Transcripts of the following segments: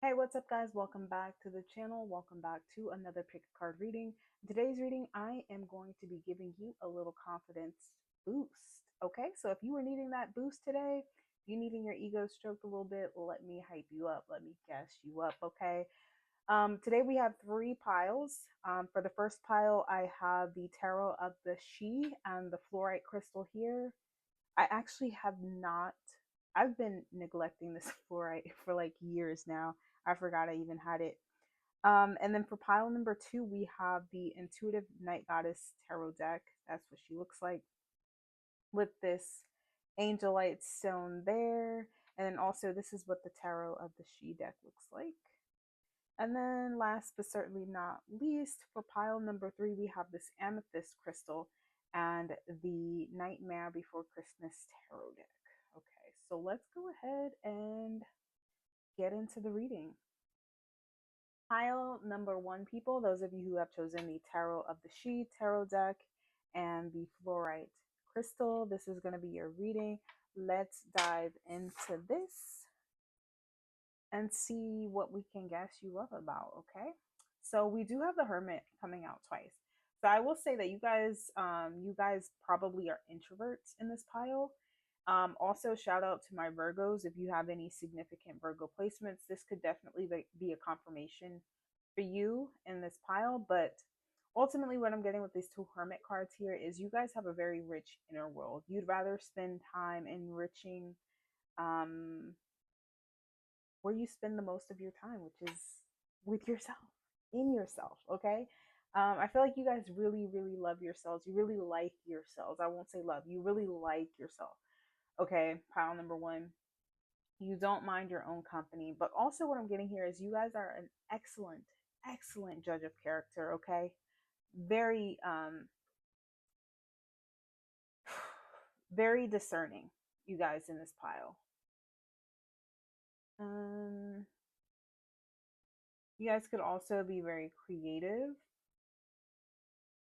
Hey, what's up, guys? Welcome back to the channel. Welcome back to another pick a card reading. In today's reading, I am going to be giving you a little confidence boost. Okay, so if you were needing that boost today, if you're needing your ego stroked a little bit, let me hype you up. Let me gas you up. Okay. Today we have three piles. For the first pile, I have the Tarot of the She and the Fluorite crystal here. I actually have not, I've been neglecting this fluorite for like years now. I forgot I even had it. And then for pile number two, we have the Intuitive Night Goddess Tarot deck. That's what she looks like with this Angelite stone there. And then also, this is what the Tarot of the She deck looks like. And then last but certainly not least, for pile number three, we have this amethyst crystal and the Nightmare Before Christmas tarot deck. Okay, so let's go ahead and get into the reading. Pile number one, people, those of you who have chosen the Tarot of the She tarot deck and the Fluorite crystal, this is going to be your reading. Let's dive into this and see what we can gas you up about. Okay, so we do have the Hermit coming out twice. So I will say that you guys probably are introverts in this pile. Also, shout out to my Virgos. If you have any significant Virgo placements, this could definitely be a confirmation for you in this pile. But ultimately, what I'm getting with these two Hermit cards here is you guys have a very rich inner world. You'd rather spend time enriching um, where you spend the most of your time, which is with yourself, in yourself. Okay. I feel like you guys really, really love yourselves. You really like yourselves. I won't say love. You really like yourself. Okay. Pile number one. You don't mind your own company. But also, what I'm getting here is you guys are an excellent, excellent judge of character. Okay. Very, very discerning, you guys in this pile. Um, you guys could also be very creative.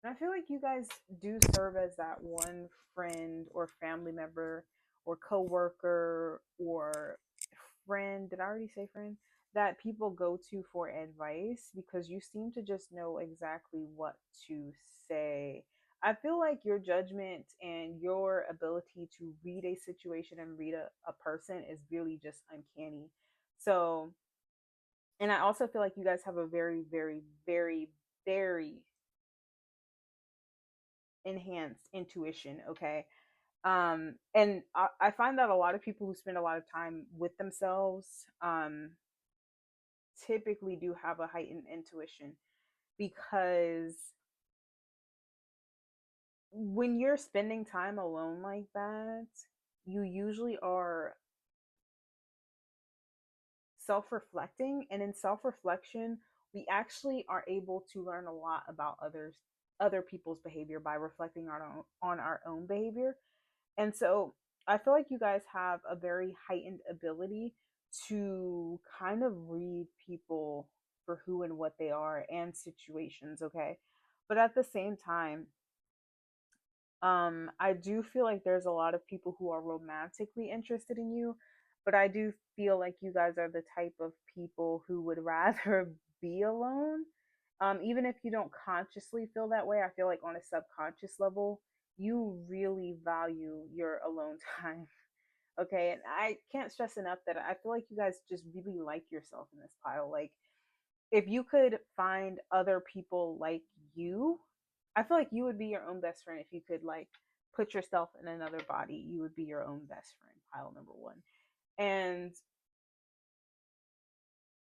And I feel like you guys do serve as that one friend or family member or coworker or friend. Did I already say friend? That people go to for advice because you seem to just know exactly what to say. I feel like your judgment and your ability to read a situation and read a person is really just uncanny. So, and I also feel like you guys have a very, very, very, very enhanced intuition. Okay. And I find that a lot of people who spend a lot of time with themselves typically do have a heightened intuition because when you're spending time alone like that, you usually are self-reflecting, and in self-reflection we actually are able to learn a lot about other people's behavior by reflecting on our own behavior. And so I feel like you guys have a very heightened ability to kind of read people for who and what they are and situations, okay? But at the same time, I do feel like there's a lot of people who are romantically interested in you, but I do feel like you guys are the type of people who would rather be alone. Even if you don't consciously feel that way, I feel like on a subconscious level, you really value your alone time. Okay. And I can't stress enough that I feel like you guys just really like yourself in this pile. Like, if you could find other people like you, I feel like you would be your own best friend. If you could like put yourself in another body, you would be your own best friend. Pile number one. And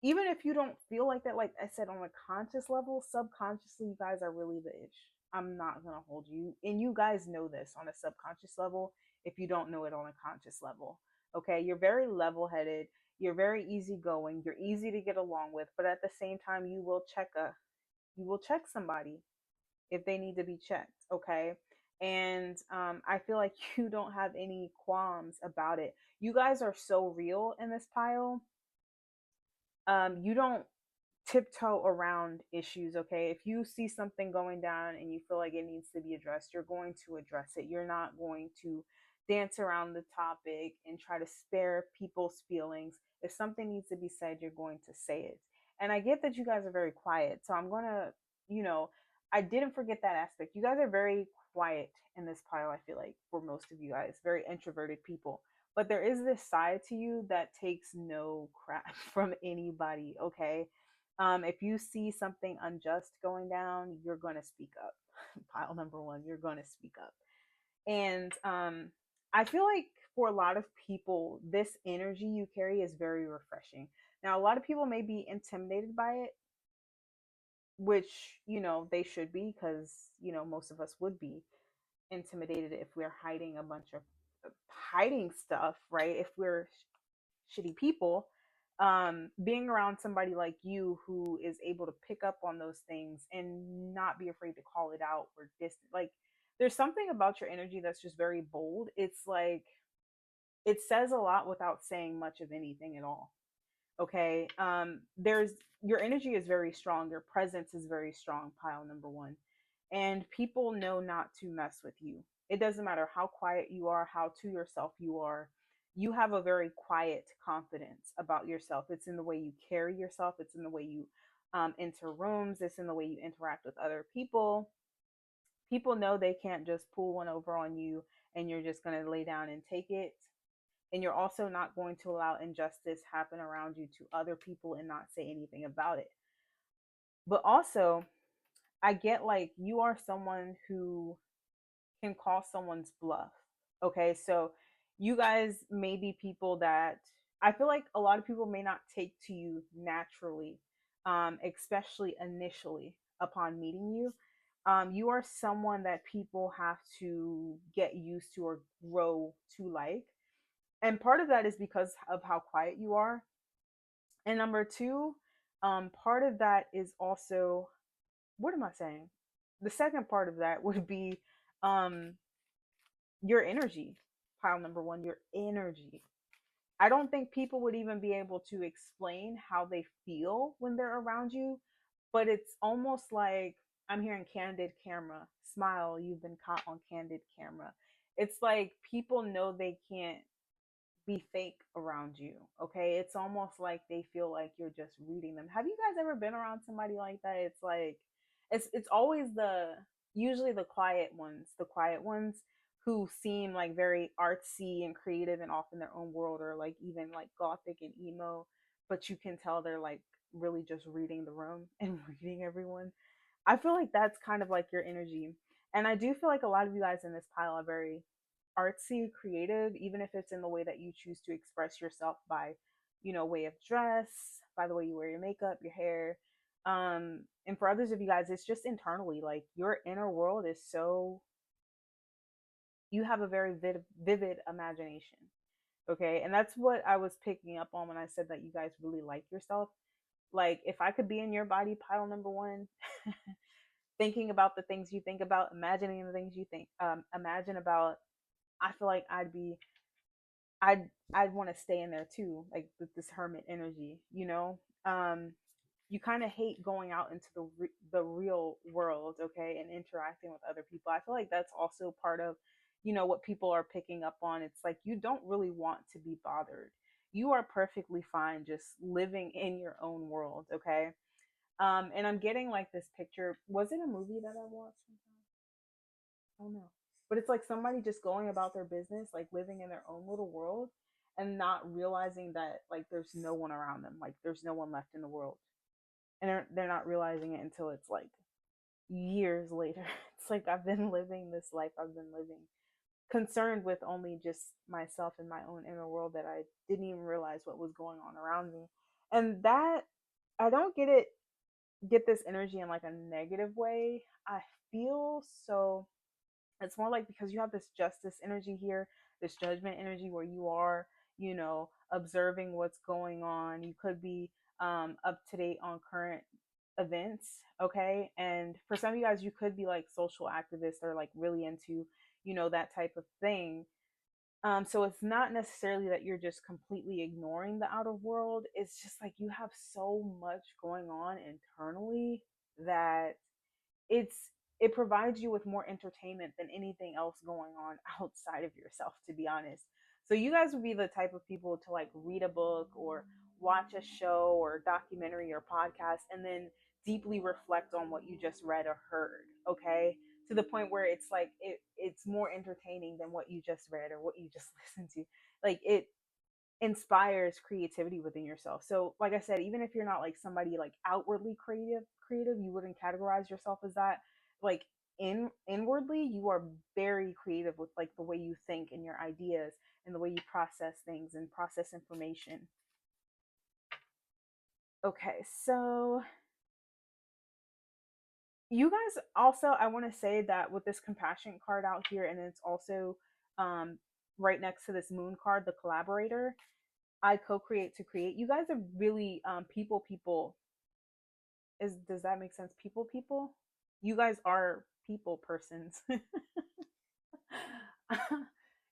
even if you don't feel like that, like I said, on a conscious level, subconsciously, you guys are really the ish. I'm not gonna hold you, and you guys know this on a subconscious level. If you don't know it on a conscious level, okay, you're very level-headed. You're very easygoing. You're easy to get along with, but at the same time, you will check somebody if they need to be checked. Okay. And I feel like you don't have any qualms about it. You guys are so real in this pile. You don't tiptoe around issues. Okay, if you see something going down and you feel like it needs to be addressed, you're going to address it. You're not going to dance around the topic and try to spare people's feelings. If something needs to be said, you're going to say it. And I get that you guys are very quiet. So I'm going to, you know, I didn't forget that aspect. You guys are very quiet in this pile, I feel like, for most of you guys, very introverted people. But there is this side to you that takes no crap from anybody, okay? If you see something unjust going down, you're going to speak up. Pile number one, you're going to speak up. And I feel like for a lot of people, this energy you carry is very refreshing. Now, a lot of people may be intimidated by it, which, they should be because, most of us would be intimidated if we're hiding a bunch of hiding stuff, right? If we're shitty people, being around somebody like you who is able to pick up on those things and not be afraid to call it out or distant, like there's something about your energy that's just very bold. It's like it says a lot without saying much of anything at all. Okay. There's your energy is very strong, your presence is very strong, pile number one, and people know not to mess with you. It doesn't matter how quiet you are, how to yourself you are. You have a very quiet confidence about yourself. It's in the way you carry yourself, it's in the way you enter rooms, it's in the way you interact with other people. People know they can't just pull one over on you and you're just going to lay down and take it. And you're also not going to allow injustice happen around you to other people and not say anything about it. But also, I get like you are someone who can call someone's bluff. Okay, so you guys may be people that I feel like a lot of people may not take to you naturally, especially initially upon meeting you. You are someone that people have to get used to or grow to like. And part of that is because of how quiet you are. And number two, part of that is also, what am I saying? The second part of that would be um, your energy. Pile number one, your energy. I don't think people would even be able to explain how they feel when they're around you, but it's almost like I'm hearing candid camera. Smile, you've been caught on candid camera. It's like people know they can't be fake around you. Okay. It's almost like they feel like you're just reading them. Have you guys ever been around somebody like that? It's like it's always the usually the quiet ones who seem like very artsy and creative and off in their own world, or like even like gothic and emo, but you can tell they're like really just reading the room and reading everyone. I feel like that's kind of like your energy. And I do feel like a lot of you guys in this pile are very artsy, creative, even if it's in the way that you choose to express yourself by, way of dress, by the way you wear your makeup, your hair. And for others of you guys, it's just internally, like your inner world is so, you have a very vivid imagination. Okay. And that's what I was picking up on when I said that you guys really like yourself. Like, if I could be in your body, pile number one, thinking about the things you think about, imagining the things you think, imagine about, I feel like I'd want to stay in there too, like with this hermit energy, you kind of hate going out into the real world, okay, and interacting with other people. I feel like that's also part of, what people are picking up on. It's like you don't really want to be bothered. You are perfectly fine just living in your own world, okay? And I'm getting like this picture. Was it a movie that I watched? Oh no. But it's like somebody just going about their business, like living in their own little world and not realizing that like there's no one around them. Like there's no one left in the world. And they're not realizing it until it's like years later. It's like I've been living this life I've been living, concerned with only just myself and my own inner world, that I didn't even realize what was going on around me. And that I don't get this energy in like a negative way. I feel so, it's more like because you have this justice energy here, this judgment energy where you are, observing what's going on. You could be up to date on current events, okay? And for some of you guys, you could be like social activists or like really into, that type of thing. So it's not necessarily that you're just completely ignoring the outer world. It's just like you have so much going on internally that it's it provides you with more entertainment than anything else going on outside of yourself, to be honest. So you guys would be the type of people to like read a book or watch a show or documentary or podcast and then deeply reflect on what you just read or heard, okay? To the point where it's like it's more entertaining than what you just read or what you just listened to. Like it inspires creativity within yourself. So like I said, even if you're not like somebody like outwardly creative, you wouldn't categorize yourself as that. Like inwardly, you are very creative with like the way you think and your ideas and the way you process things and process information. Okay, so you guys also, I want to say that with this compassion card out here, and it's also um right next to this moon card, the collaborator, I co-create to create. You guys are really people. Is does that make sense? People. You guys are people persons.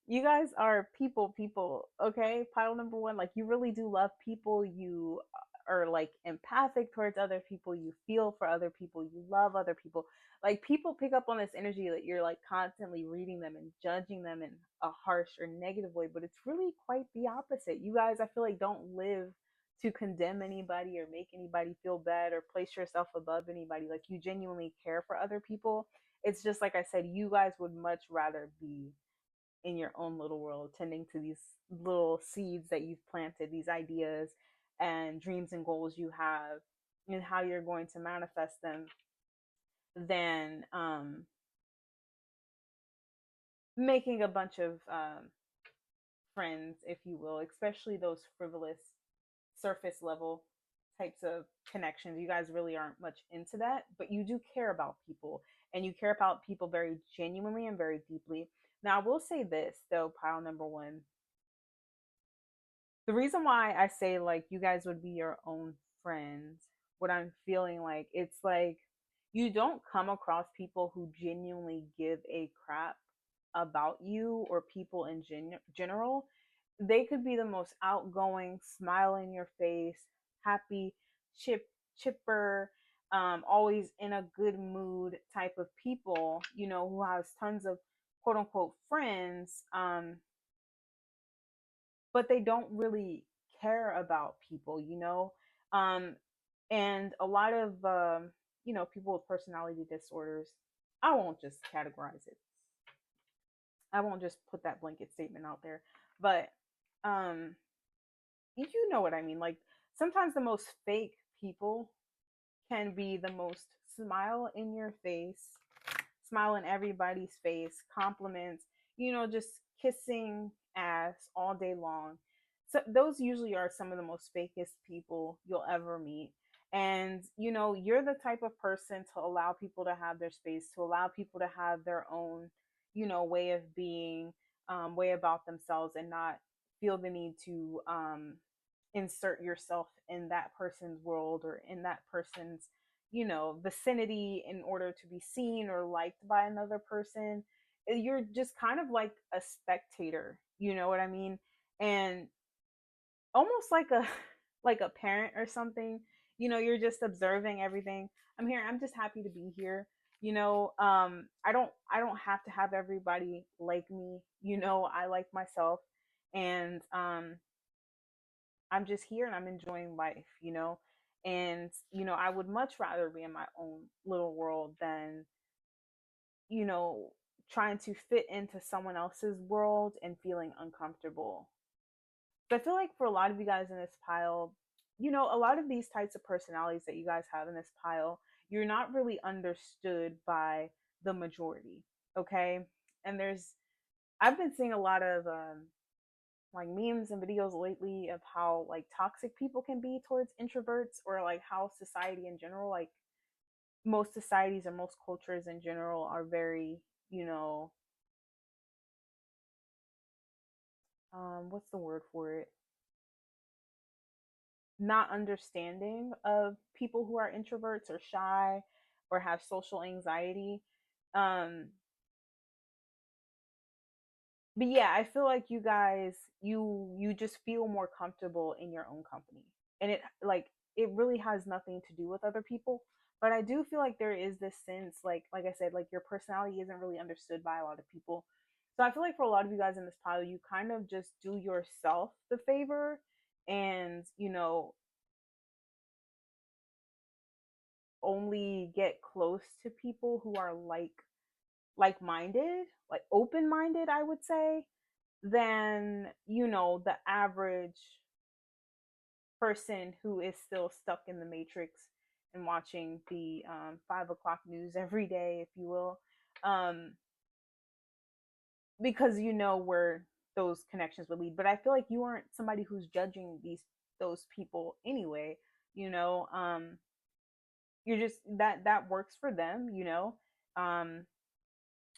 You guys are people, okay? Pile number one, like you really do love people. You are like empathic towards other people. You feel for other people. You love other people. Like people pick up on this energy that you're like constantly reading them and judging them in a harsh or negative way, but it's really quite the opposite. You guys, I feel like, don't live to condemn anybody or make anybody feel bad or place yourself above anybody. Like you genuinely care for other people. It's just like I said, you guys would much rather be in your own little world, tending to these little seeds that you've planted, these ideas and dreams and goals you have, and how you're going to manifest them, than making a bunch of friends, if you will, especially those frivolous, surface level types of connections. You guys really aren't much into that, but you do care about people, and you care about people very genuinely and very deeply. Now, I will say this though, pile number one, the reason why I say like you guys would be your own friends, what I'm feeling like, it's like you don't come across people who genuinely give a crap about you or people in general. They could be the most outgoing, smile in your face, happy, chipper, always in a good mood type of people, you know, who has tons of quote unquote friends, but they don't really care about people, you know? Um, and a lot of, you know, people with personality disorders, I won't just categorize it. I won't just put that blanket statement out there, but um, you know what I mean. Like sometimes the most fake people can be the most smile in your face, smile in everybody's face, compliments, you know, just kissing ass all day long. So those usually are some of the most fakest people you'll ever meet. And you know, you're the type of person to allow people to have their space, to allow people to have their own, you know, way of being, way about themselves, and not feel the need to insert yourself in that person's world or in that person's, you know, vicinity in order to be seen or liked by another person. You're just kind of like a spectator, you know what I mean? And almost like a like a parent or something. You know, you're just observing everything. I'm here, I'm just happy to be here. You know, I don't have to have everybody like me. You know, I like myself, and I'm just here and I'm enjoying life, you know? And, you know, I would much rather be in my own little world than, you know, trying to fit into someone else's world and feeling uncomfortable. So I feel like for a lot of you guys in this pile, you know, a lot of these types of personalities that you guys have in this pile, you're not really understood by the majority, okay? And I've been seeing a lot of like memes and videos lately of how like toxic people can be towards introverts, or like how society in general, like most societies or most cultures in general, are very, you know, what's the word for it, not understanding of people who are introverts or shy or have social anxiety. um but yeah, I feel like you guys, you just feel more comfortable in your own company, and it like it really has nothing to do with other people. But I do feel like there is this sense, like I said, like your personality isn't really understood by a lot of people. So I feel like for a lot of you guys in this pile, you kind of just do yourself the favor and, only get close to people who are like-minded, like open-minded, I would say, than, the average person who is still stuck in the matrix and watching the 5 o'clock news every day, if you will. Um, because where those connections would lead. But I feel like you aren't somebody who's judging those people anyway. You know, you're just that works for them. Um,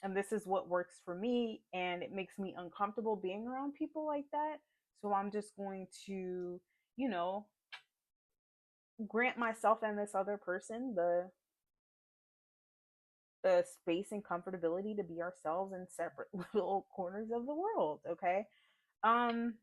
and this is what works for me, and it makes me uncomfortable being around people like that. So I'm just going to, you know, grant myself and this other person the space and comfortability to be ourselves in separate little corners of the world. Okay. Um,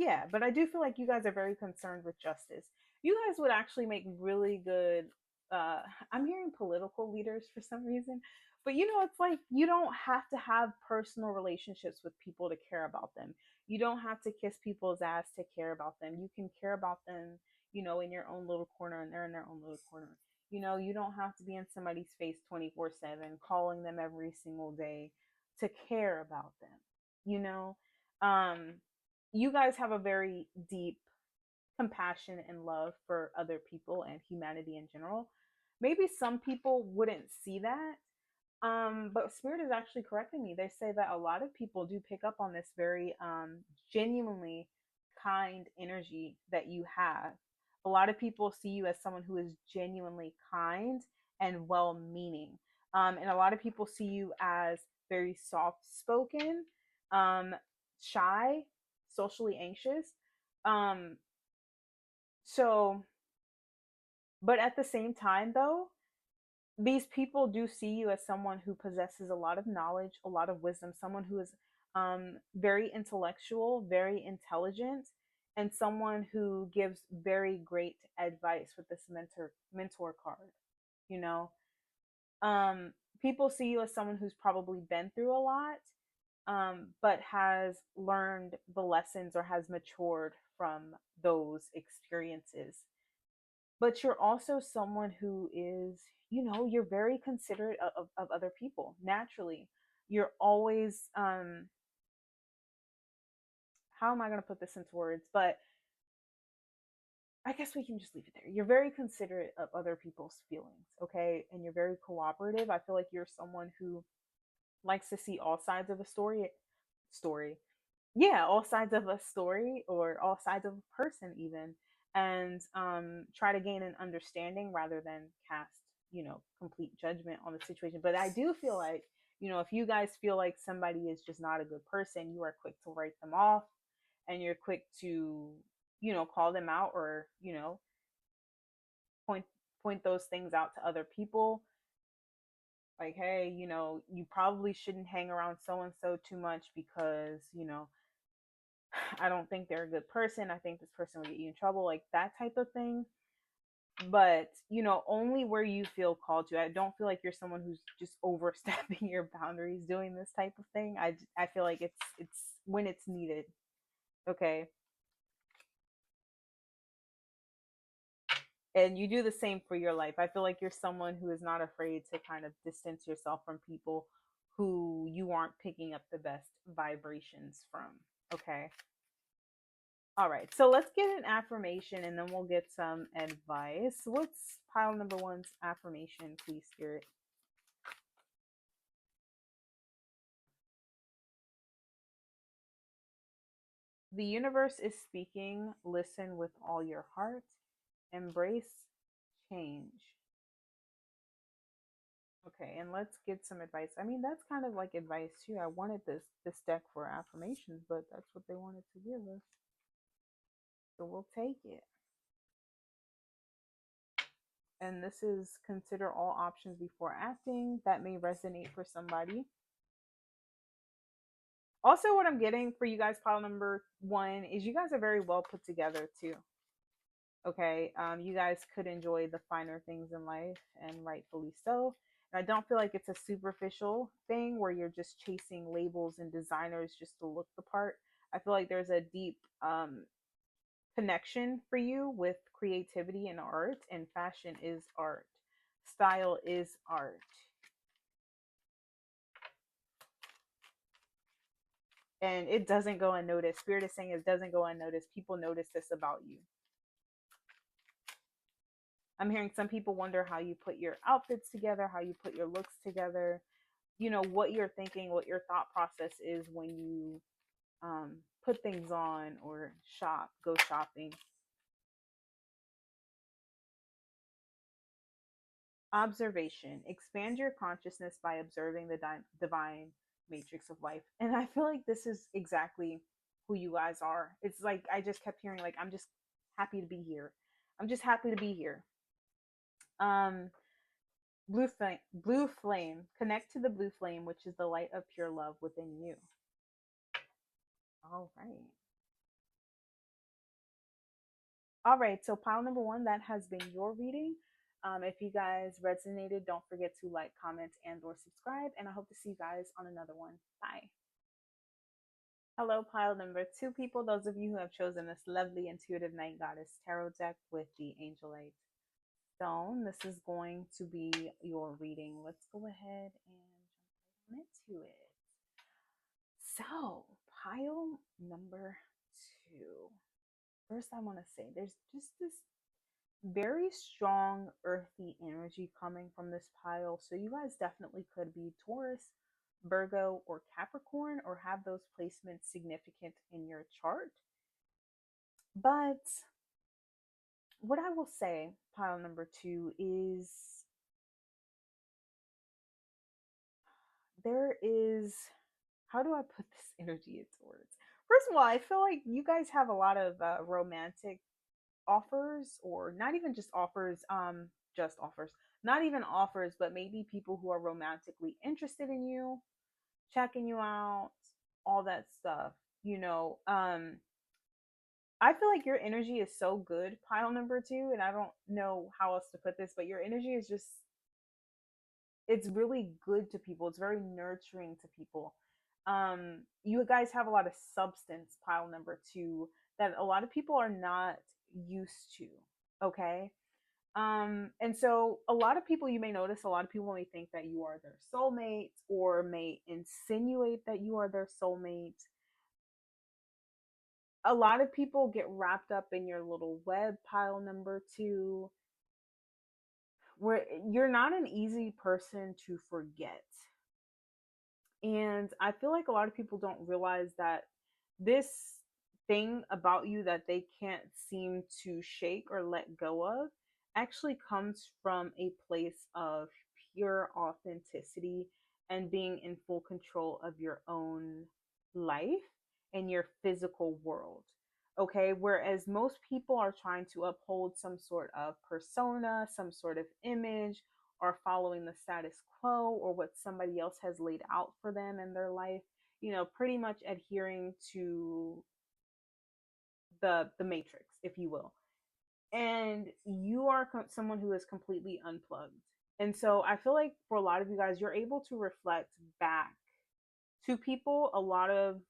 Yeah, but I do feel like you guys are very concerned with justice. You guys would actually make really good uh I'm hearing political leaders for some reason. But it's like you don't have to have personal relationships with people to care about them. You don't have to kiss people's ass to care about them. You can care about them, in your own little corner, and they're in their own little corner. You don't have to be in somebody's face 24/7 calling them every single day to care about them. You know? Um you guys have a very deep compassion and love for other people and humanity in general. Maybe some people wouldn't see that, but Spirit is actually correcting me. They say that a lot of people do pick up on this very genuinely kind energy that you have. A lot of people see you as someone who is genuinely kind and well meaning. And a lot of people see you as very soft spoken, um, shy, socially anxious. Um, so, but at the same time, though, these people do see you as someone who possesses a lot of knowledge, a lot of wisdom, someone who is very intellectual, very intelligent, and someone who gives very great advice with this mentor card. You know, people see you as someone who's probably been through a lot, but has learned the lessons or has matured from those experiences. But you're also someone who is, you're very considerate of other people naturally. You're always, how am I going to put this into words? But I guess we can just leave it there. You're very considerate of other people's feelings, okay? And you're very cooperative. I feel like you're someone who likes to see all sides of a story. Yeah, all sides of a story or all sides of a person even, and try to gain an understanding rather than cast, complete judgment on the situation. But I do feel like, if you guys feel like somebody is just not a good person, you are quick to write them off, and you're quick to, call them out, or point point those things out to other people, like, hey, you probably shouldn't hang around so and so too much because I don't think they're a good person. I think this person will get you in trouble, like that type of thing. But, only where you feel called to. I don't feel like you're someone who's just overstepping your boundaries doing this type of thing. I feel like it's when it's needed. Okay. And you do the same for your life. I feel like you're someone who is not afraid to kind of distance yourself from people who you aren't picking up the best vibrations from. Okay. All right, so let's get an affirmation and then we'll get some advice. What's pile number one's affirmation, please, Spirit? The universe is speaking. Listen with all your heart. Embrace change. Okay, and let's get some advice. I mean, that's kind of like advice too. I wanted this deck for affirmations, but that's what they wanted to give us. So we'll take it. And this is consider all options before acting. That may resonate for somebody. Also, what I'm getting for you guys, pile number one, is you guys are very well put together too. Okay, you guys could enjoy the finer things in life, and rightfully so. I don't feel like it's a superficial thing where you're just chasing labels and designers just to look the part. I feel like there's a deep connection for you with creativity and art, and fashion is art. Style is art. And it doesn't go unnoticed. Spirit is saying it doesn't go unnoticed. People notice this about you. I'm hearing some people wonder how you put your outfits together, how you put your looks together, what you're thinking, what your thought process is when you put things on or go shopping. Observation. Expand your consciousness by observing the divine matrix of life. And I feel like this is exactly who you guys are. It's like I just kept hearing, like, I'm just happy to be here. I'm just happy to be here. Um, blue flame. Connect to the blue flame, which is the light of pure love within you. All right. All right, so pile number one, that has been your reading. If you guys resonated, don't forget to like, comment, and or subscribe. And I hope to see you guys on another one. Bye. Hello, pile number two people. Those of you who have chosen this lovely intuitive night goddess tarot deck with the Angelite stone, this is going to be your reading. Let's go ahead and jump right into it. So, pile number two. First, I want to say there's just this very strong earthy energy coming from this pile. So you guys definitely could be Taurus, Virgo, or Capricorn, or have those placements significant in your chart. But what I will say, pile number two, is there is, how do I put this energy into words? First of all, I feel like you guys have a lot of romantic offers, or not even just offers, not even offers, but maybe people who are romantically interested in you, checking you out, all that stuff. I feel like your energy is so good, pile number two, and I don't know how else to put this, but your energy is just, it's really good to people. It's very nurturing to people. You guys have a lot of substance, pile number two, that a lot of people are not used to. Okay. And so a lot of people, you may notice, a lot of people may think that you are their soulmate, or may insinuate that you are their soulmate. A lot of people get wrapped up in your little web, pile number two, where you're not an easy person to forget. And I feel like a lot of people don't realize that this thing about you that they can't seem to shake or let go of actually comes from a place of pure authenticity and being in full control of your own life and your physical world. Okay, whereas most people are trying to uphold some sort of persona, some sort of image, or following the status quo or what somebody else has laid out for them in their life, pretty much adhering to the matrix, if you will. And you are someone who is completely unplugged. And so I feel like for a lot of you guys, you're able to reflect back to people a lot of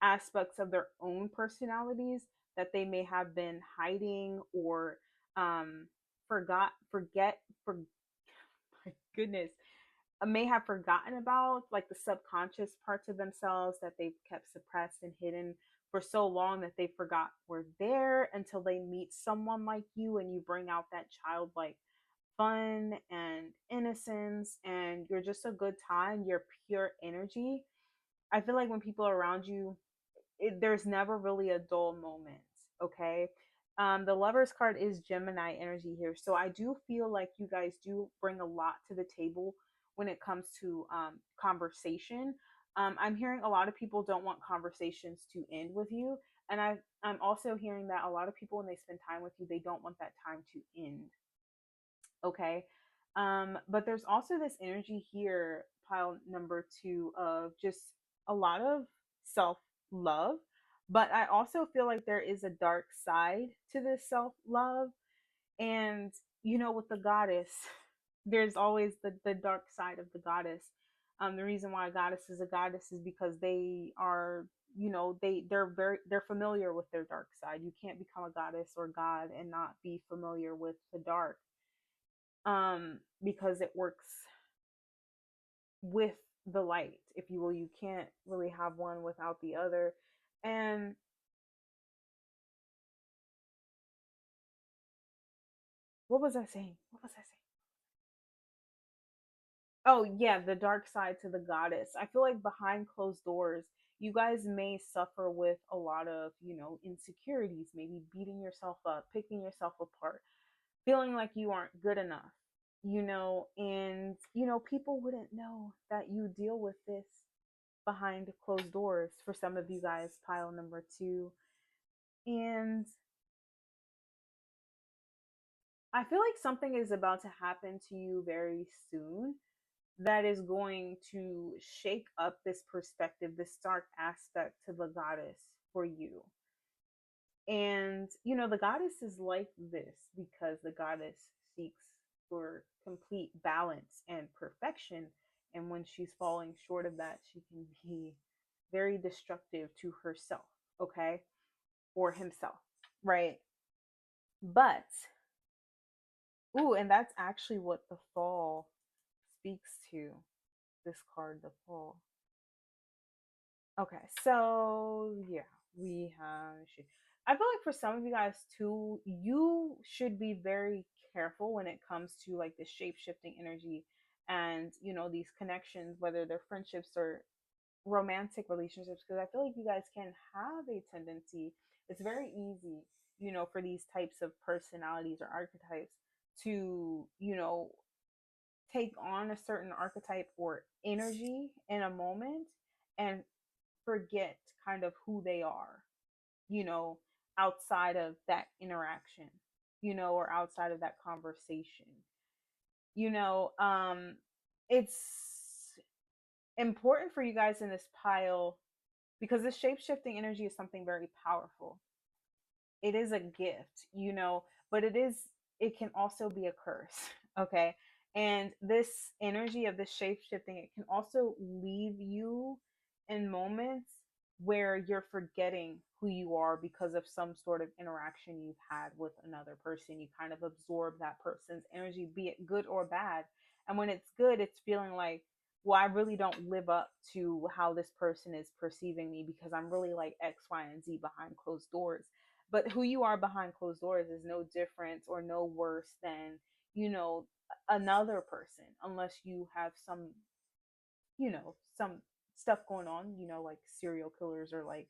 aspects of their own personalities that they may have been hiding, or forget for my goodness, may have forgotten about, like the subconscious parts of themselves that they've kept suppressed and hidden for so long that they forgot were there, until they meet someone like you and you bring out that childlike fun and innocence, and you're just a good time. You're pure energy. I feel like when people are around you, there's never really a dull moment. Okay. The Lovers card is Gemini energy here, so I do feel like you guys do bring a lot to the table when it comes to conversation. I'm hearing a lot of people don't want conversations to end with you, and I'm also hearing that a lot of people, when they spend time with you, they don't want that time to end. Okay. But there's also this energy here, pile number two, of just a lot of self love. But I also feel like there is a dark side to this self love. And, with the goddess, There's always the dark side of the goddess. The reason why a goddess is because they are, they're familiar with their dark side. You can't become a goddess or god and not be familiar with the dark, because it works with the light, if you will. You can't really have one without the other. And what was I saying? What was I saying? Oh, yeah, the dark side to the goddess. I feel like behind closed doors, you guys may suffer with a lot of, insecurities, maybe beating yourself up, picking yourself apart, feeling like you aren't good enough, and, people wouldn't know that you deal with this behind closed doors for some of you guys, pile number two. And I feel like something is about to happen to you very soon that is going to shake up this perspective, this dark aspect to the goddess for you. And, the goddess is like this because the goddess seeks for complete balance and perfection. And when she's falling short of that, she can be very destructive to herself, okay? Or himself, right? But, ooh, and that's actually what the fall speaks to, this card, the fall. Okay, so yeah, we have. I feel like for some of you guys too, you should be very careful when it comes to like the shape shifting energy and these connections, whether they're friendships or romantic relationships, because I feel like you guys can have a tendency. It's very easy, for these types of personalities or archetypes to take on a certain archetype or energy in a moment and forget kind of who they are, you know, outside of that interaction, or outside of that conversation. You know, it's important for you guys in this pile because this shape shifting energy is something very powerful. It is a gift, but it can also be a curse. Okay. And this energy of the shape shifting, it can also leave you in moments where you're forgetting who you are because of some sort of interaction you've had with another person. You kind of absorb that person's energy, be it good or bad. And when it's good, it's feeling like, well, I really don't live up to how this person is perceiving me because I'm really like X, Y, and Z behind closed doors. But who you are behind closed doors is no different or no worse than, you know, another person, unless you have some stuff going on, like serial killers or like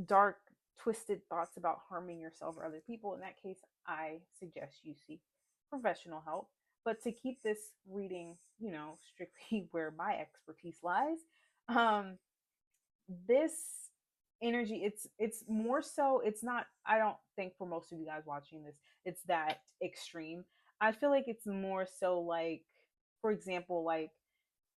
dark, twisted thoughts about harming yourself or other people. In that case, I suggest you seek professional help. But to keep this reading, strictly where my expertise lies, um, this energy, it's more so, it's not, I don't think for most of you guys watching this it's that extreme. I feel like it's more so like, for example, like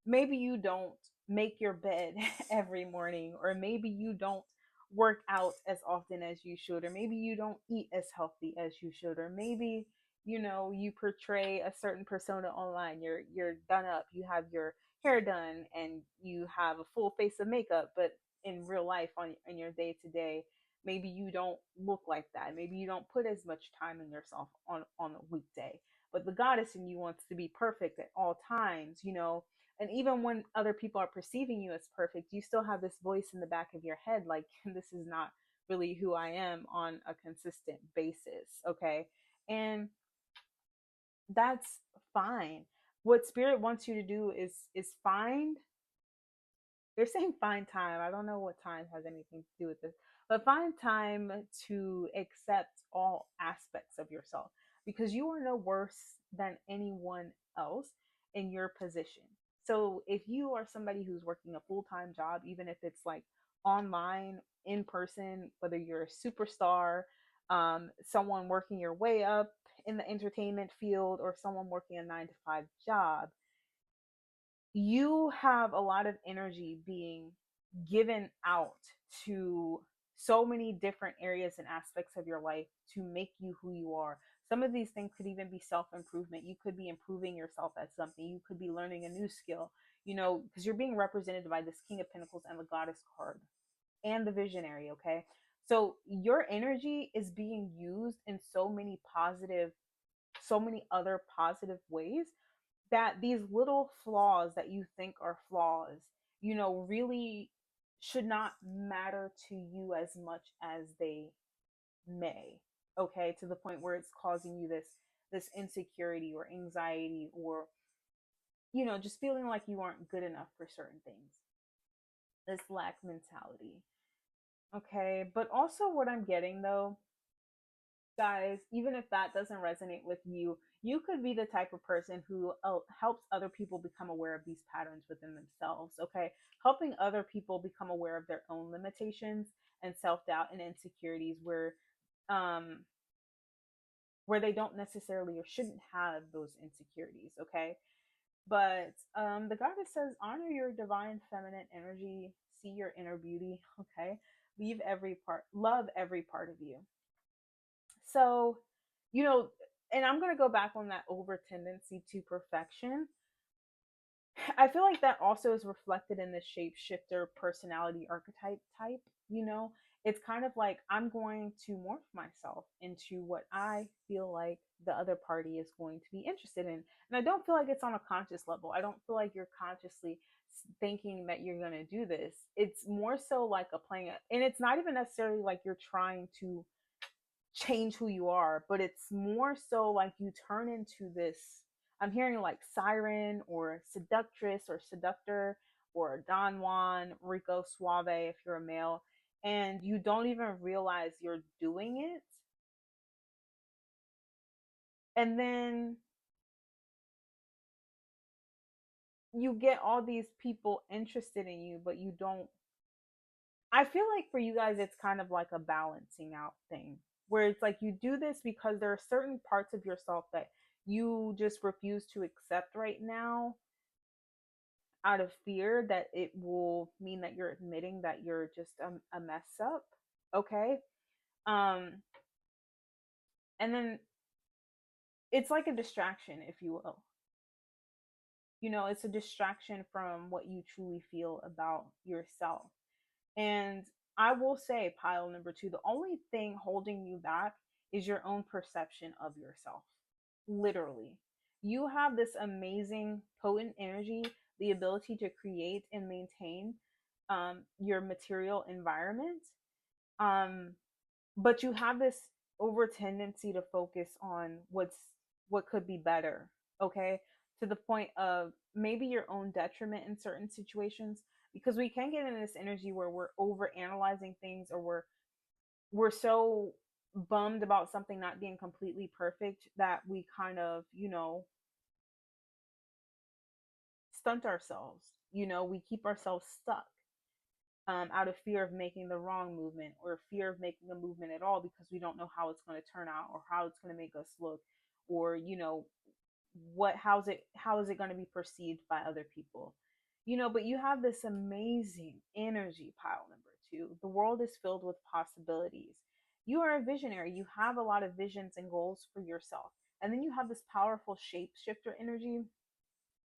maybe you don't make your bed every morning, or maybe you don't work out as often as you should, or maybe you don't eat as healthy as you should, or maybe you portray a certain persona online. You're done up, you have your hair done, and you have a full face of makeup, but in real life, on in your day to day, maybe you don't look like that. Maybe you don't put as much time in yourself on a weekday, but the goddess in you wants to be perfect at all times, and even when other people are perceiving you as perfect, you still have this voice in the back of your head like, this is not really who I am on a consistent basis. Okay. And that's fine. What spirit wants you to do is find, they're saying find time. I don't know what time has anything to do with this, but find time to accept all aspects of yourself, because you are no worse than anyone else in your position. So if you are somebody who's working a full-time job, even if it's like online, in person, whether you're a superstar, someone working your way up in the entertainment field, or someone working a 9 to 5 job, you have a lot of energy being given out to so many different areas and aspects of your life to make you who you are. Some of these things could even be self improvement. You could be improving yourself at something, you could be learning a new skill, because you're being represented by this King of Pentacles and the Goddess card and the Visionary. Okay. So your energy is being used in so many other positive ways, that these little flaws that you think are flaws, really should not matter to you as much as they may. Okay, to the point where it's causing you this insecurity or anxiety, or just feeling like you aren't good enough for certain things. This lack mentality. Okay, but also what I'm getting though, guys, even if that doesn't resonate with you, you could be the type of person who helps other people become aware of these patterns within themselves. Okay, helping other people become aware of their own limitations and self-doubt and insecurities, um where they don't necessarily or shouldn't have those insecurities. Okay, but the goddess says, honor your divine feminine energy, see your inner beauty. Okay, love every part of you. So, you know, and I'm going to go back on that over tendency to perfection. I feel like that also is reflected in the shapeshifter personality archetype type. It's kind of like I'm going to morph myself into what I feel like the other party is going to be interested in. And I don't feel like it's on a conscious level. I don't feel like you're consciously thinking that you're going to do this. It's more so like and it's not even necessarily like you're trying to change who you are, but it's more so like you turn into this. I'm hearing like siren or seductress or seductor or Don Juan, Rico Suave if you're a male, and you don't even realize you're doing it. And then you get all these people interested in you, but you don't. I feel like for you guys, it's kind of like a balancing out thing where it's like you do this because there are certain parts of yourself that you just refuse to accept right now out of fear that it will mean that you're admitting that you're just a mess up. Okay. Um, and then it's like a distraction, if you will. It's a distraction from what you truly feel about yourself. And I will say, pile number two, the only thing holding you back is your own perception of yourself. Literally. You have this amazing, potent energy, the ability to create and maintain your material environment. Um, but you have this over tendency to focus on what could be better. Okay, to the point of maybe your own detriment in certain situations, because we can get in this energy where we're over analyzing things, or we're so bummed about something not being completely perfect that we kind of stunt ourselves. We keep ourselves stuck, out of fear of making the wrong movement, or fear of making a movement at all, because we don't know how it's going to turn out, or how it's going to make us look, or how is it going to be perceived by other people. But you have this amazing energy, pile number two. The world is filled with possibilities. You are a visionary. You have a lot of visions and goals for yourself. And then you have this powerful shapeshifter energy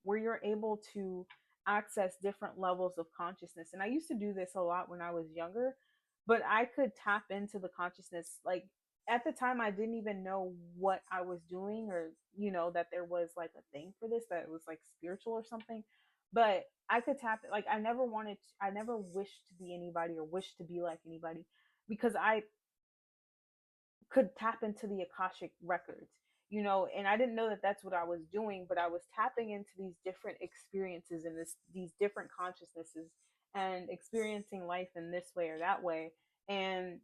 where you're able to access different levels of consciousness. And I used to do this a lot when I was younger, but I could tap into the consciousness. Like at the time, I didn't even know what I was doing, or, that there was like a thing for this, that it was like spiritual or something. But I could tap it. Like I never wished to be anybody or wished to be like anybody, because I could tap into the Akashic records, and I didn't know that that's what I was doing, but I was tapping into these different experiences and these different consciousnesses, and experiencing life in this way or that way. And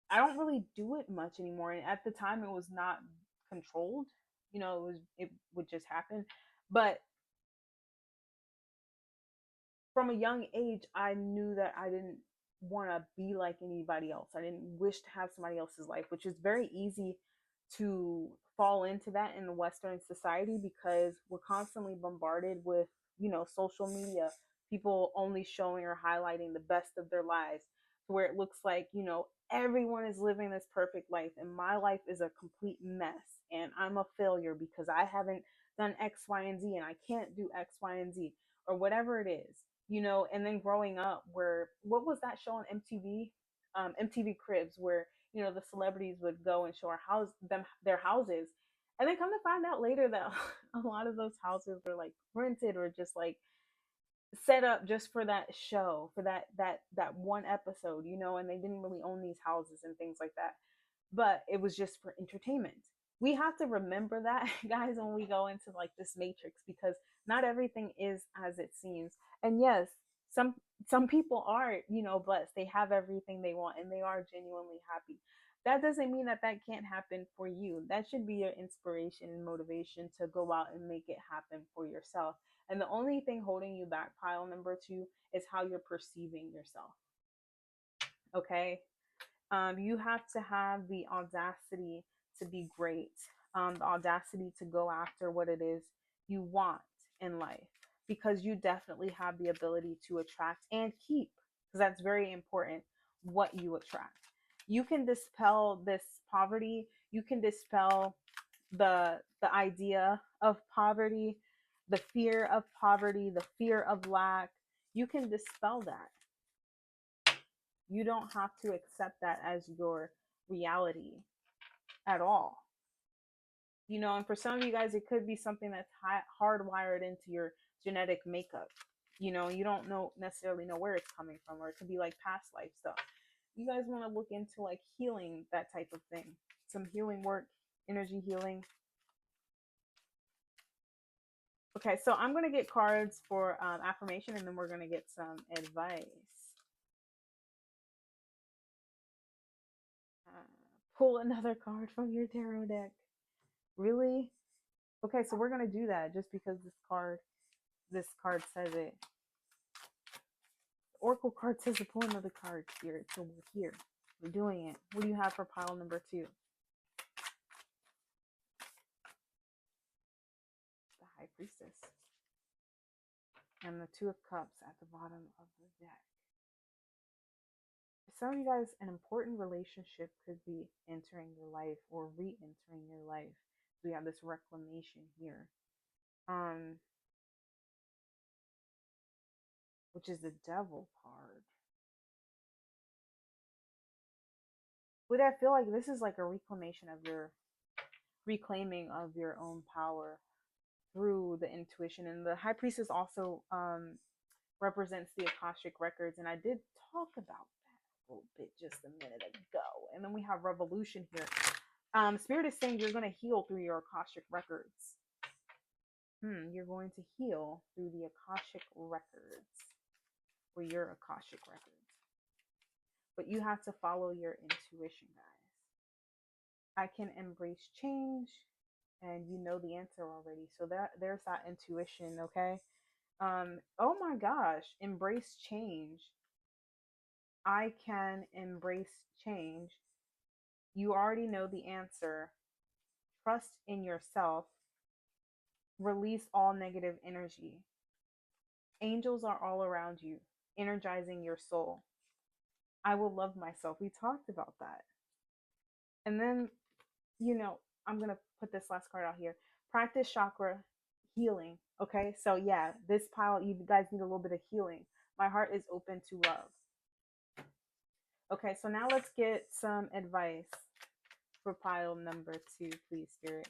I don't really do it much anymore. And at the time, it was not controlled, it would just happen. But from a young age, I knew that I didn't want to be like anybody else. I didn't wish to have somebody else's life, which is very easy to fall into that in the Western society, because we're constantly bombarded with, social media, people only showing or highlighting the best of their lives. where it looks like, everyone is living this perfect life and my life is a complete mess and I'm a failure because I haven't done X, Y, and Z and I can't do X, Y, and Z or whatever it is, and then growing up where what was that show on MTV? MTV Cribs, where, the celebrities would go and show their houses. And then come to find out later that a lot of those houses were like rented or just like set up just for that show, for that one episode, and they didn't really own these houses and things like that, but it was just for entertainment. We have to remember that, guys, when we go into like this matrix, because not everything is as it seems. And yes, some some people are, blessed, they have everything they want and they are genuinely happy. That doesn't mean that that can't happen for you. That should be your inspiration and motivation to go out and make it happen for yourself. And the only thing holding you back, pile number two, is how you're perceiving yourself. Okay. You have to have the audacity to be great, the audacity to go after what it is you want in life, because you definitely have the ability to attract and keep, because that's very important, what you attract. You can dispel this poverty. You can dispel the idea of poverty, the fear of poverty, the fear of lack. You can dispel that. You don't have to accept that as your reality at all. And for some of you guys, it could be something that's hardwired into your genetic makeup. You don't necessarily know where it's coming from, or it could be like past life stuff. You guys want to look into like healing, that type of thing, some healing work, energy healing. Okay, so I'm going to get cards for affirmation, and then we're going to get some advice. Pull another card from your tarot deck. Really? Okay, so we're going to do that just because this card says it. The Oracle card says to pull another card, Spirit, so we're here. We're doing it. What do you have for pile number two? The High Priestess. And the Two of Cups at the bottom of the deck. For some of you guys, an important relationship could be entering your life or re-entering your life. We have this reclamation here. Which is the Devil card. But I feel like this is like a reclaiming of your own power through the intuition. And the High Priestess also represents the Akashic records, and I did talk about that a little bit just a minute ago. And then we have Revolution here. Spirit is saying you're going to heal through your Akashic records. You're going to heal through the Akashic records, or your Akashic records. But you have to follow your intuition, guys. I can embrace change, and you know the answer already. So there's that intuition, okay? Oh my gosh, embrace change. I can embrace change. You already know the answer. Trust in yourself. Release all negative energy. Angels are all around you, energizing your soul. I will love myself. We talked about that. And then, I'm going to put this last card out here. Practice chakra healing. Okay. So, yeah, this pile, you guys need a little bit of healing. My heart is open to love. Okay. So, now let's get some advice for pile number two, please, Spirit.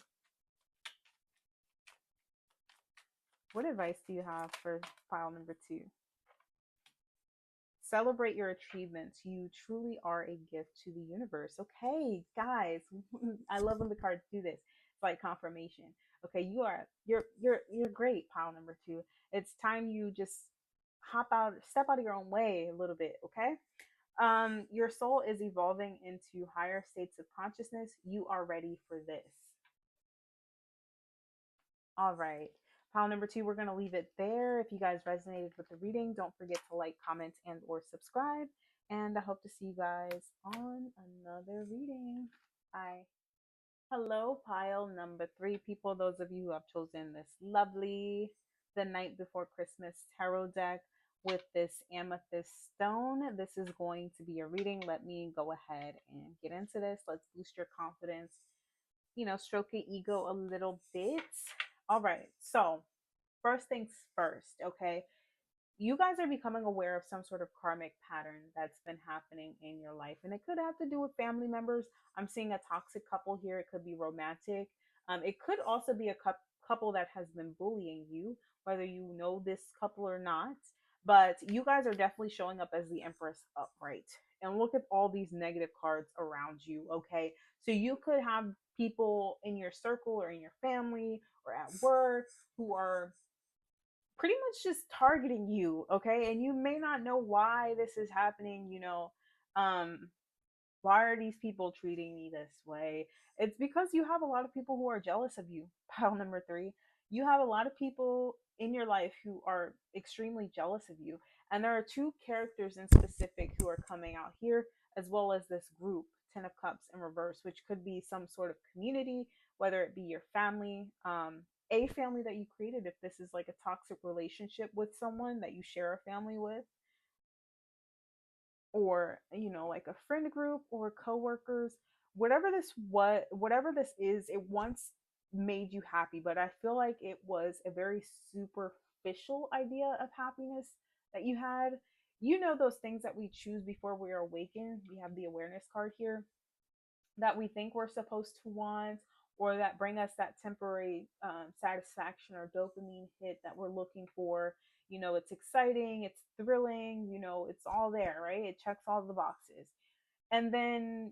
What advice do you have for pile number two? Celebrate your achievements. You truly are a gift to the universe. Okay, guys, I love when the cards do this. It's like confirmation. Okay, you're great, pile number two. It's time you just step out of your own way a little bit, okay? Your soul is evolving into higher states of consciousness. You are ready for this. All right. Pile number two, we're going to leave it there. If you guys resonated with the reading, don't forget to like, comment, and or subscribe. And I hope to see you guys on another reading. Bye. Hello, pile number three, people. Those of you who have chosen this lovely The Night Before Christmas tarot deck. with this amethyst stone. This is going to be your reading. Let me go ahead and get into this. Let's boost your confidence, stroke your ego a little bit. All right. So, first things first, okay? You guys are becoming aware of some sort of karmic pattern that's been happening in your life. And it could have to do with family members. I'm seeing a toxic couple here. It could be romantic. It could also be a couple that has been bullying you, whether you know this couple or not. But you guys are definitely showing up as the Empress upright. And look at all these negative cards around you, okay? So you could have people in your circle or in your family or at work who are pretty much just targeting you, okay? And you may not know why this is happening, um why are these people treating me this way? It's because you have a lot of people who are jealous of you. Pile number 3, you have a lot of people in your life who are extremely jealous of you. And there are two characters in specific who are coming out here, as well as this group, 10 of Cups in reverse, which could be some sort of community, whether it be your family, a family that you created, if this is like a toxic relationship with someone that you share a family with, or like a friend group or coworkers, whatever this is, it once made you happy, but I feel like it was a very superficial idea of happiness that you had. Those things that we choose before we are awakened. We have the awareness card here, that we think we're supposed to want, or that bring us that temporary satisfaction or dopamine hit that we're looking for. It's exciting, it's thrilling, it's all there, right? It checks all the boxes. And then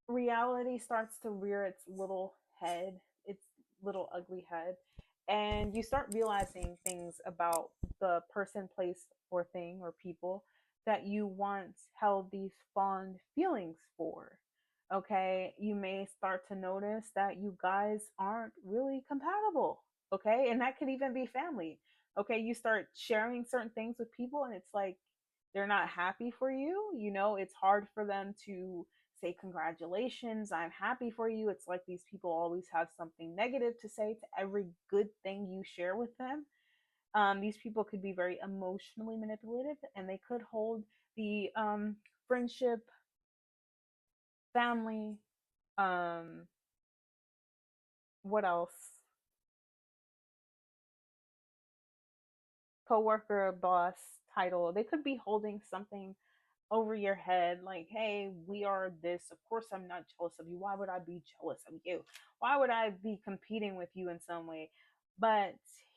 reality starts to rear its little head, its little ugly head, and you start realizing things about the person, place, or thing or people that you once held these fond feelings for. Okay, you may start to notice that you guys aren't really compatible. Okay, and that could even be family. Okay, you start sharing certain things with people, and it's like they're not happy for you. It's hard for them to say congratulations, I'm happy for you. It's like these people always have something negative to say to every good thing you share with them. These people could be very emotionally manipulative, and they could hold the friendship, family, um, what else? Coworker, boss title. They could be holding something over your head like, hey, we are this, of course I'm not jealous of you, why would I be jealous of you, why would I be competing with you in some way? But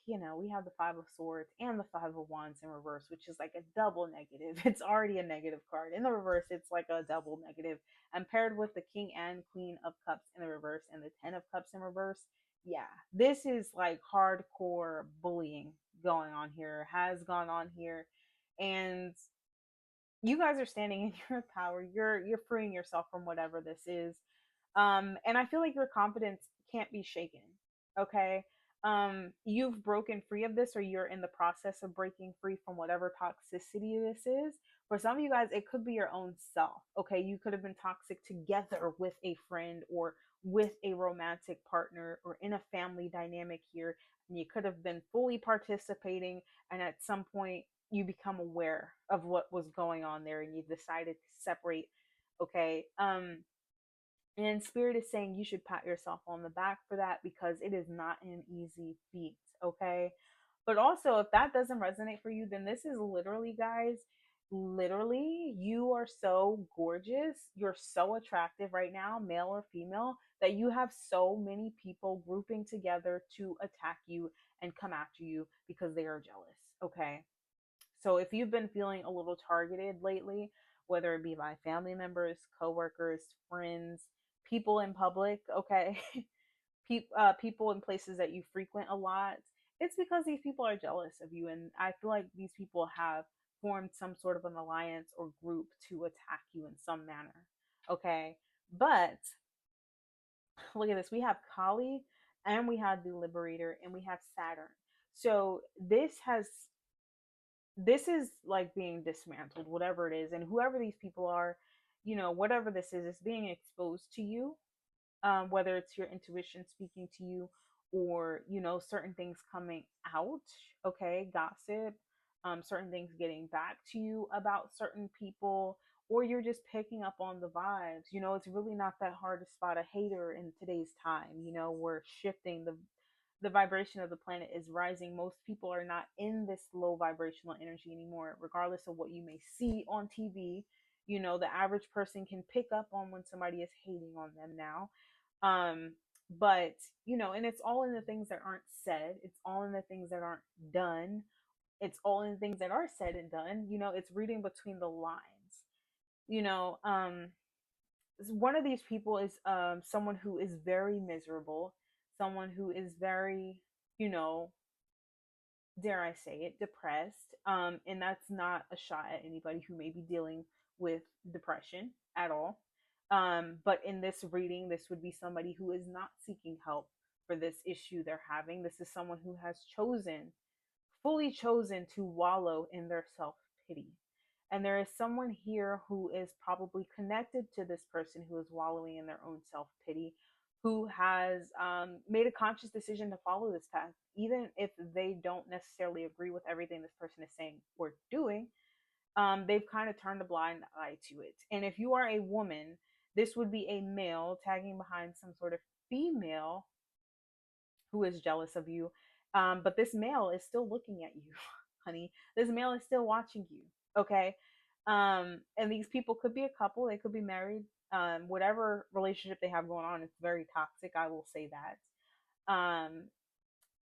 we have the 5 of Swords and the 5 of Wands in reverse, which is like a double negative. It's already a negative card. In the reverse, it's like a double negative, and paired with the King and Queen of Cups in the reverse and the 10 of Cups in reverse. Yeah, this is like hardcore bullying going on here, has gone on here. And you guys are standing in your power. You're freeing yourself from whatever this is. And I feel like your confidence can't be shaken. Okay. You've broken free of this, or you're in the process of breaking free from whatever toxicity this is. For some of you guys, it could be your own self. Okay. You could have been toxic together with a friend or with a romantic partner or in a family dynamic here. And you could have been fully participating, and at some point you become aware of what was going on there and you decided to separate. Okay. And Spirit is saying you should pat yourself on the back for that, because it is not an easy feat. Okay. But also, if that doesn't resonate for you, then this is literally, guys, literally, you are so gorgeous. You're so attractive right now, male or female, that you have so many people grouping together to attack you and come after you because they are jealous. Okay. So if you've been feeling a little targeted lately, whether it be by family members, coworkers, friends, people in public, okay, people in places that you frequent a lot, it's because these people are jealous of you. And I feel like these people have formed some sort of an alliance or group to attack you in some manner. Okay. But look at this. We have Kali, and we have the Liberator, and we have Saturn. So this is like being dismantled, whatever it is. And whoever these people are, whatever this is being exposed to you, whether it's your intuition speaking to you, or, certain things coming out, okay, gossip, certain things getting back to you about certain people, or you're just picking up on the vibes. It's really not that hard to spot a hater in today's time. We're shifting, the vibration of the planet is rising. Most people are not in this low vibrational energy anymore, regardless of what you may see on TV. The average person can pick up on when somebody is hating on them now. um but and it's all in the things that aren't said, it's all in the things that aren't done, it's all in the things that are said and done. It's reading between the lines. you know um One of these people is someone who is very miserable, someone who is very, you know dare I say it, depressed. And that's not a shot at anybody who may be dealing with depression at all. But in this reading, this would be somebody who is not seeking help for this issue they're having. This is someone who has fully chosen to wallow in their self pity. And there is someone here who is probably connected to this person who is wallowing in their own self pity, who has made a conscious decision to follow this path, even if they don't necessarily agree with everything this person is saying or doing. They've kind of turned a blind eye to it. And if you are a woman, this would be a male tagging behind some sort of female who is jealous of you. But this male is still looking at you, honey. This male is still watching you. Okay. And these people could be a couple, they could be married. Whatever relationship they have going on, it's very toxic. I will say that.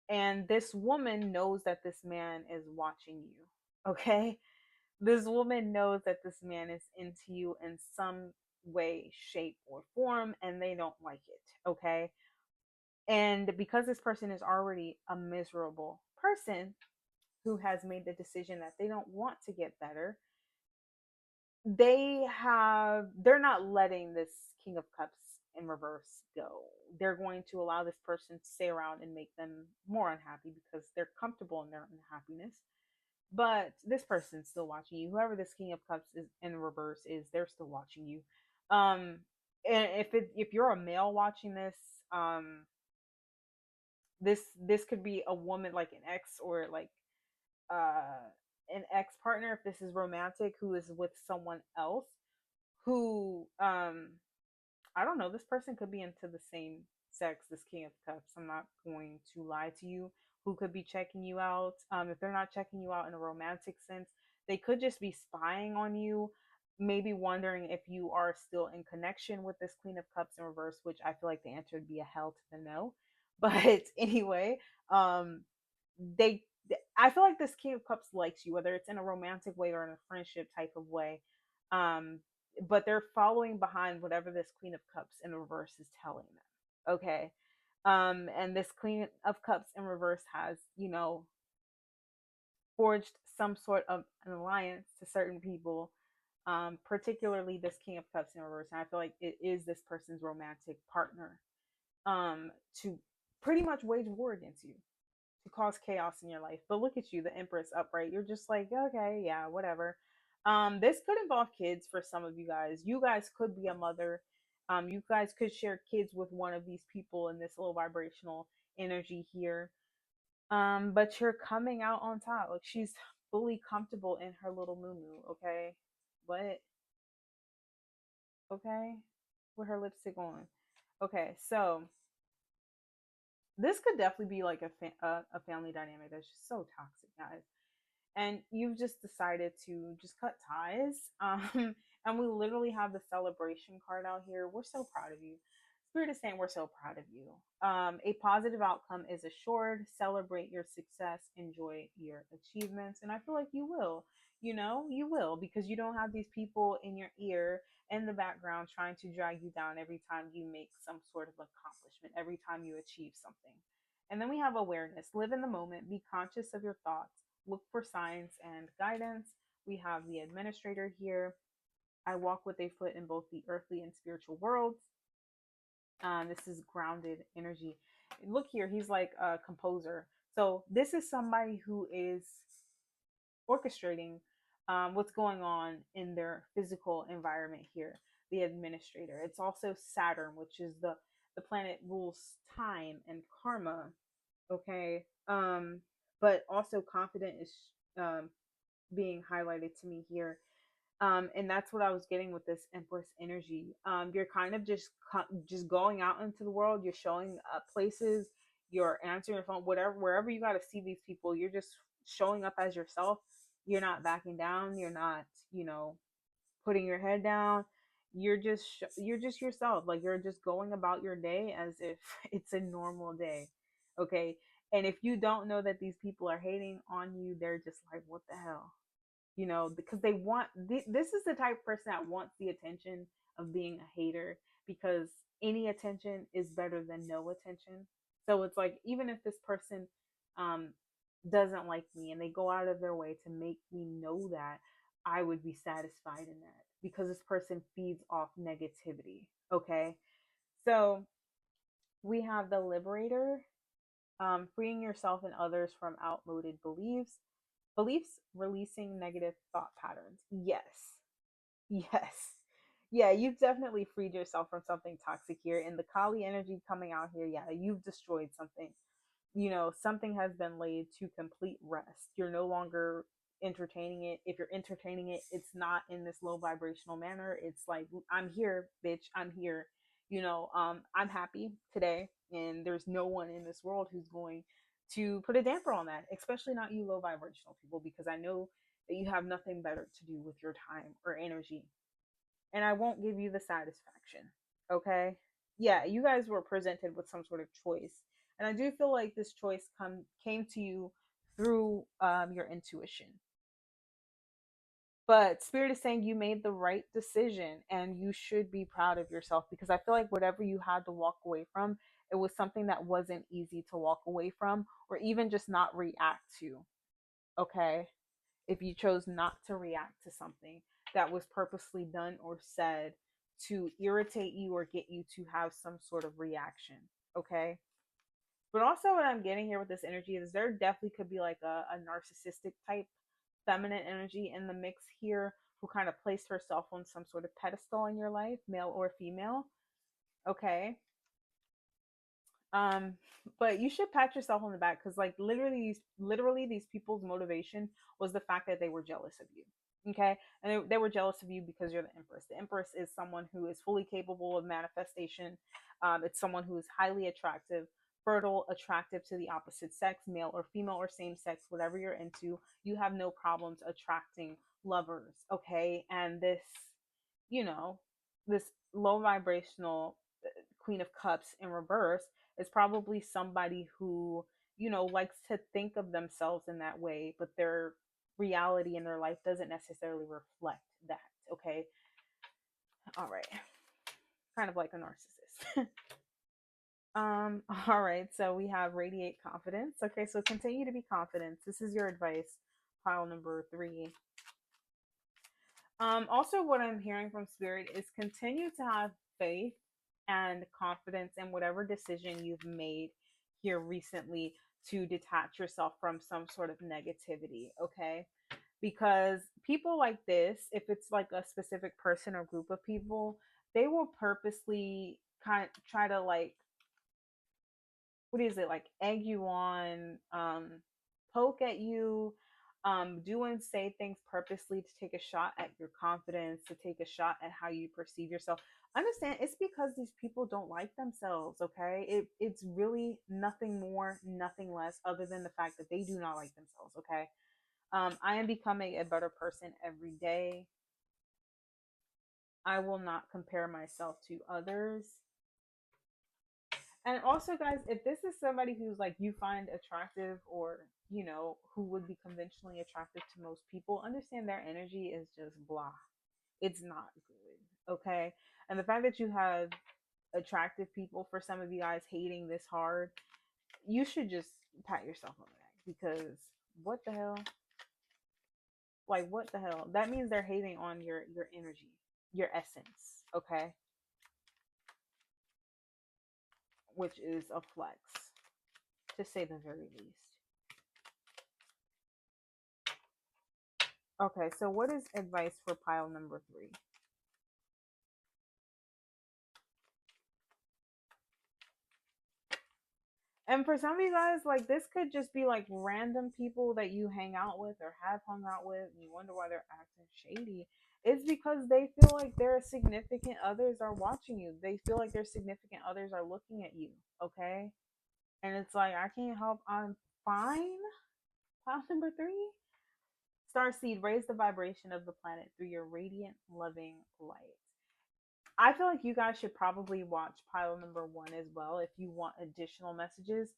And this woman knows that this man is watching you. Okay. This woman knows that this man is into you in some way, shape, or form, and they don't like it. Okay. And because this person is already a miserable person who has made the decision that they don't want to get better, they're not letting this King of Cups in reverse go. They're going to allow this person to stay around and make them more unhappy because they're comfortable in their unhappiness. But this person's still watching you. Whoever this King of Cups is in reverse is, they're still watching you. And if you're a male watching this, this could be a woman, like an ex, or like uh an ex partner, if this is romantic, who is with someone else, who I don't know, this person could be into the same sex, this King of Cups, I'm not going to lie to you, who could be checking you out. If they're not checking you out in a romantic sense, they could just be spying on you, maybe wondering if you are still in connection with this Queen of Cups in reverse, which I feel like the answer would be a hell to the no. But anyway, um they I feel like this King of Cups likes you, whether it's in a romantic way or in a friendship type of way. Um, but they're following behind whatever this Queen of Cups in reverse is telling them. Okay. And this Queen of Cups in reverse has, forged some sort of an alliance to certain people, particularly this King of Cups in reverse. And I feel like it is this person's romantic partner, to pretty much wage war against you, to cause chaos in your life. But look at you, the Empress upright. You're just like, okay, yeah, whatever. This could involve kids for some of you guys. You guys could be a mother. You guys could share kids with one of these people in this low vibrational energy here. But you're coming out on top. Like, she's fully comfortable in her little moo, okay? What? Okay? With her lipstick on. Okay, so this could definitely be like a family dynamic that's just so toxic, guys. And you've just decided to just cut ties. And we literally have the celebration card out here. We're so proud of you. Spirit is saying we're so proud of you. A positive outcome is assured. Celebrate your success, enjoy your achievements, and I feel like you will. You will, because you don't have these people in your ear in the background trying to drag you down every time you make some sort of accomplishment, every time you achieve something. And then we have awareness. Live in the moment. Be conscious of your thoughts. Look for signs and guidance. We have the administrator here. I walk with a foot in both the earthly and spiritual worlds. This is grounded energy. Look here, he's like a composer. So this is somebody who is orchestrating what's going on in their physical environment here. The administrator. It's also Saturn, which is The planet rules time and karma. Okay. But also confident is um being highlighted to me here. And that's what I was getting with this Empress energy. You're kind of just going out into the world. You're showing up places. You're answering your phone, whatever, wherever you got to see these people. You're just showing up as yourself. You're not backing down. You're not, putting your head down. You're just yourself. Like you're just going about your day as if it's a normal day. Okay. And if you don't know that these people are hating on you, they're just like, what the hell? Because they want this is the type of person that wants the attention of being a hater, because any attention is better than no attention. So it's like, even if this person um doesn't like me and they go out of their way to make me know that, I would be satisfied in that, because this person feeds off negativity. Okay. So we have the Liberator, freeing yourself and others from outmoded beliefs, releasing negative thought patterns. Yes. Yes. Yeah, you've definitely freed yourself from something toxic here. And the Kali energy coming out here, yeah, you've destroyed something. Something has been laid to complete rest. You're no longer entertaining it. If you're entertaining it, it's not in this low vibrational manner. It's like, I'm here, bitch, I'm here. I'm happy today, and there's no one in this world who's going to put a damper on that, especially not you low vibrational people, because I know that you have nothing better to do with your time or energy, and I won't give you the satisfaction. Okay? Yeah, you guys were presented with some sort of choice, and I do feel like this choice came to you through your intuition. But Spirit is saying you made the right decision, and you should be proud of yourself, because I feel like whatever you had to walk away from, it was something that wasn't easy to walk away from, or even just not react to. Okay? If you chose not to react to something that was purposely done or said to irritate you or get you to have some sort of reaction. Okay. But also, what I'm getting here with this energy is there definitely could be like a narcissistic type feminine energy in the mix here, who kind of placed herself on some sort of pedestal in your life, male or female. Okay. um but you should pat yourself on the back, because like literally these people's motivation was the fact that they were jealous of you. Okay. And they were jealous of you because you're the Empress. The Empress is someone who is fully capable of manifestation. It's someone who is highly attractive, fertile, attractive to the opposite sex, male or female or same sex, whatever you're into. You have no problems attracting lovers. Okay. And you know this low vibrational Queen of Cups in reverse is probably somebody who, likes to think of themselves in that way, but their reality in their life doesn't necessarily reflect that. Okay. All right. Kind of like a narcissist. All right. So we have radiate confidence. Okay. So continue to be confident. This is your advice. Pile number 3. Also, what I'm hearing from Spirit is continue to have faith and confidence in whatever decision you've made here recently to detach yourself from some sort of negativity, okay? Because people like this, if it's like a specific person or group of people, they will purposely kind of try to like, what is it, like egg you on, poke at you, do and say things purposely to take a shot at your confidence, to take a shot at how you perceive yourself. Understand, it's because these people don't like themselves. Okay, it's really nothing more, nothing less, other than the fact that they do not like themselves. Okay. I am becoming a better person every day. I will not compare myself to others. And also, guys, if this is somebody who's like you find attractive, or who would be conventionally attractive to most people, understand their energy is just blah. It's not good. Okay. And the fact that you have attractive people, for some of you guys, hating this hard, you should just pat yourself on the back, because what the hell? Like, what the hell? That means they're hating on your energy, your essence. Okay. Which is a flex, to say the very least. Okay, so what is advice for pile number 3? And for some of you guys, like this could just be like random people that you hang out with or have hung out with, and you wonder why they're acting shady. It's because they feel like their significant others are watching you. They feel like their significant others are looking at you. Okay, and it's like I can't help. I'm fine. Pile number three. Starseed, raise the vibration of the planet through your radiant, loving light. I feel like you guys should probably watch pile number one as well if you want additional messages,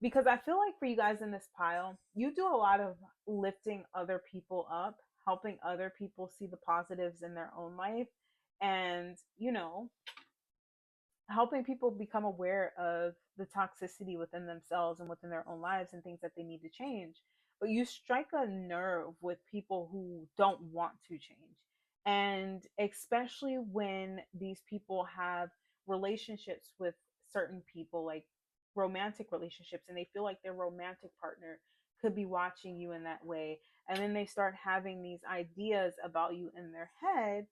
because I feel like for you guys in this pile, you do a lot of lifting other people up, helping other people see the positives in their own life, and, helping people become aware of the toxicity within themselves and within their own lives and things that they need to change. But you strike a nerve with people who don't want to change. And especially when these people have relationships with certain people, like romantic relationships, and they feel like their romantic partner could be watching you in that way. And then they start having these ideas about you in their head,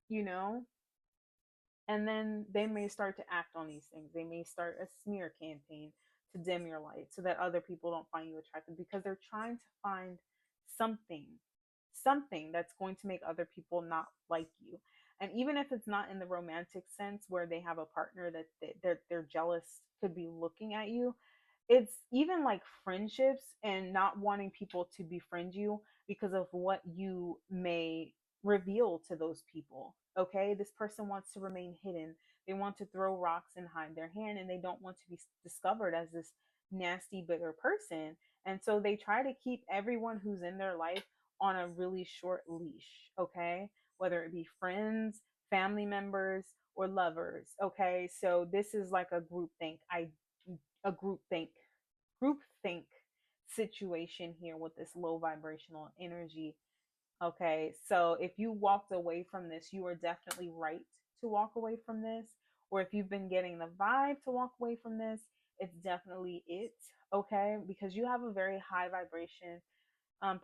you know, and then they may start to act on these things. They may start a smear campaign to dim your light so that other people don't find you attractive, because they're trying to find something, something that's going to make other people not like you. And even if it's not in the romantic sense where they have a partner that they're jealous could be looking at you, it's even like friendships and not wanting people to befriend you because of what you may reveal to those people. Okay, this person wants to remain hidden. They want to throw rocks and hide their hand, and they don't want to be discovered as this nasty bigger person. And so they try to keep everyone who's in their life on a really short leash. Okay, whether it be friends, family members, or lovers. Okay, so this is like a group think. A group think situation here with this low vibrational energy. Okay, so if you walked away from this, you are definitely right to walk away from this. Or if you've been getting the vibe to walk away from this, it's definitely it. Okay, because you have a very high vibration.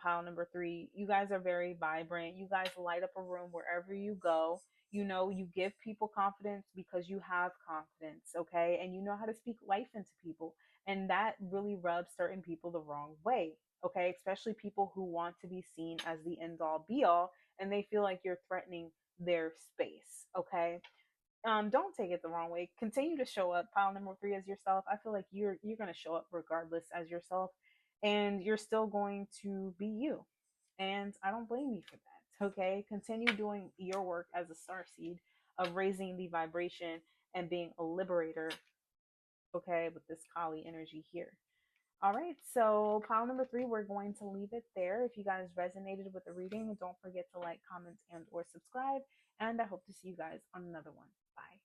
Pile number three, you guys are very vibrant. You guys light up a room wherever you go. You know, you give people confidence because you have confidence. Okay, and you know how to speak life into people, and that really rubs certain people the wrong way. Okay, especially people who want to be seen as the end all be all, and they feel like you're threatening their space. Okay, don't take it the wrong way. Continue to show up. Pile number three as yourself. I feel like you're gonna show up regardless as yourself, and you're still going to be you. And I don't blame you for that. Okay, continue doing your work as a star seed of raising the vibration and being a liberator. Okay, with this Kali energy here. All right, so pile number three, we're going to leave it there. If you guys resonated with the reading, don't forget to like, comment, and or subscribe. And I hope to see you guys on another one. Bye.